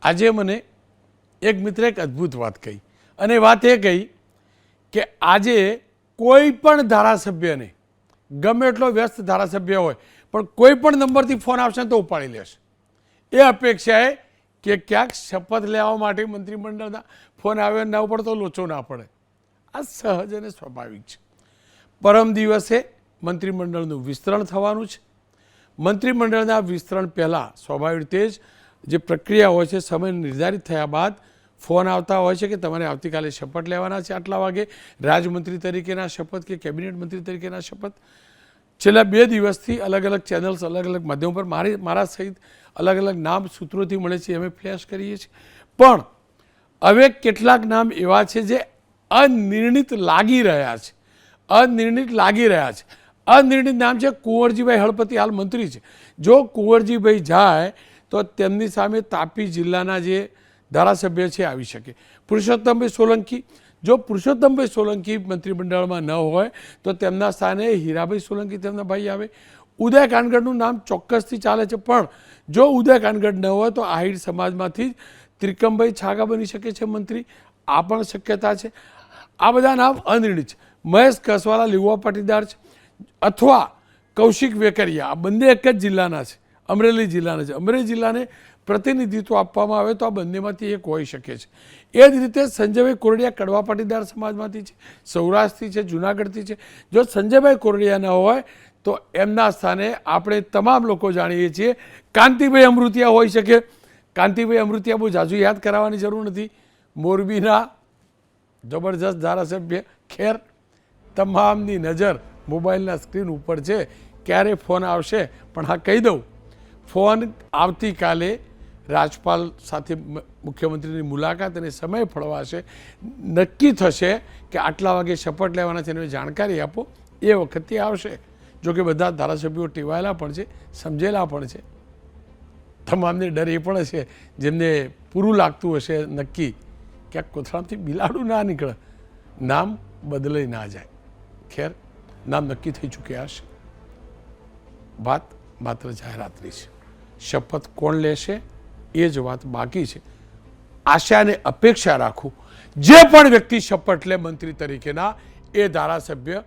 આજે મને એક મિત્રે એક અદ્ભુત વાત કહી, અને વાત એ કહી કે આજે કોઈ પણ ધારાસભ્યને ગમે એટલો વ્યસ્ત ધારાસભ્ય હોય પણ કોઈ પણ નંબરથી ફોન આવશે તો ઉપાડી લેશે. એ અપેક્ષાએ કે ક્યાંક શપથ લેવા માટે મંત્રીમંડળના ફોન આવે ના પડતો લોચો ના પડે. આ સહજ અને સ્વાભાવિક છે. પરમ દિવસે મંત્રીમંડળનું વિસ્તરણ થવાનું છે. મંત્રીમંડળના વિસ્તરણ પહેલાં સ્વાભાવિક રીતે જ જે પ્રક્રિયા હોય છે, સમય નિર્ધારિત થયા બાદ ફોન આવતા હોય છે કે તમારે આવતીકાલે શપથ લેવાના છે, આટલા વાગે રાજમંત્રી તરીકેના શપથ કે કેબિનેટ મંત્રી તરીકેના શપથ. છેલ્લા 2 દિવસથી અલગ અલગ ચેનલ્સ, અલગ અલગ માધ્યમો પર મારા સહિત અલગ અલગ નામ સૂત્રોથી મળે છે, અમે ફ્લેશ કરીએ છીએ. પણ હવે કેટલાક નામ એવા છે જે અનિર્ણિત લાગી રહ્યા છે. અનિર્ણિત નામ છે કુંવરજીભાઈ હળપતિ, હાલ મંત્રી છે. જો કુંવરજીભાઈ જાય તો તેમની સામે તાપી જિલ્લાના જે ધારાસભ્ય છે આવી શકે. પુરુષોત્તમભાઈ સોલંકી, જો પુરુષોત્તમભાઈ સોલંકી મંત્રીમંડળમાં ન હોય તો તેમના સ્થાને હીરાભાઈ સોલંકી તેમના ભાઈ આવે. ઉદય કાનગડનું નામ ચોક્કસથી ચાલે છે, પણ જો ઉદય કાનગડ ન હોય તો આહિર સમાજમાંથી જ ત્રિકમભાઈ છાગા બની શકે છે મંત્રી. આ પણ શક્યતા છે. આ બધા નામ અનિર્ણિત છે. મહેશ કસવાલા લીંબુવા પાટીદાર છે, અથવા કૌશિક વેકરિયા. આ બંને એક જ જિલ્લાના છે, અમરેલી જિલ્લાના છે. અમરેલી જિલ્લાને પ્રતિનિધિત્વ આપવામાં આવે તો આ બંનેમાંથી એક હોઈ શકે છે. એ જ રીતે સંજયભાઈ કોરડિયા કડવા પાટીદાર સમાજમાંથી છે, સૌરાષ્ટ્રથી છે, જુનાગઢથી છે. જો સંજયભાઈ કોરડિયા ન હોય તો એમના સ્થાને આપણે તમામ લોકો જાણીએ છીએ કાંતિભાઈ અમૃતિયા હોઈ શકે. કાંતિભાઈ અમૃતિયા બહુ જાજુ યાદ કરાવવાની જરૂર નથી. મોરબીના જબરજસ્ત ધારાસભ્ય. ખેર, તમામની નજર મોબાઈલના સ્ક્રીન ઉપર છે. ક્યારે ફોન આવશે? પણ હા કહી દઉં, ફોન આવતીકાલે રાજપાલ સાથે મુખ્યમંત્રીની મુલાકાત અને સમય ફળવાશે, નક્કી થશે કે આટલા વાગે શપથ લેવાના છે, એની જાણકારી આપો. એ વખતે આવશે. જોકે બધા ધારાસભ્યો ટેવાયેલા પણ છે, સમજેલા પણ છે. તમામને ડર એ પણ હશે જેમને પૂરું લાગતું હશે નક્કી ક્યાંક કોથળામાંથી બિલાડું ના નીકળે, નામ બદલાઈ ના જાય. ખેર, નામ નક્કી થઈ ચૂક્યા હશે. વાત માત્ર જાહેરાતની છે. શપથ કોણ લેશે એ જ વાત બાકી છે. આશા અને અપેક્ષા રાખું જે પણ વ્યક્તિ શપથ લે મંત્રી તરીકેના, એ ધારાસભ્ય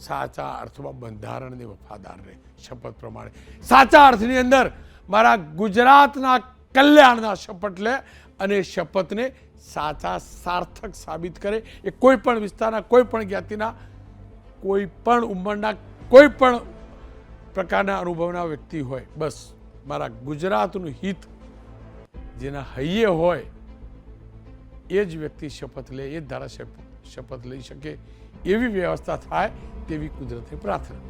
સાચા અર્થમાં બંધારણને વફાદાર રહે. શપથ પ્રમાણે સાચા અર્થની અંદર મારા ગુજરાતના કલ્યાણના શપથ લે અને શપથને સાચા સાર્થક સાબિત કરે. એ કોઈ પણ વિસ્તારના, કોઈ પણ જ્ઞાતિના, કોઈ પણ ઉંમરના, કોઈ પણ પ્રકારના અનુભવના વ્યક્તિ હોય, બસ મારા ગુજરાતનું હિત જેના હૈયે હોય એ જ વ્યક્તિ શપથ લે, એ જ ધારાસભ્ય શપથ લઈ શકે એવી વ્યવસ્થા થાય તેવી કુદરતની પ્રાર્થના.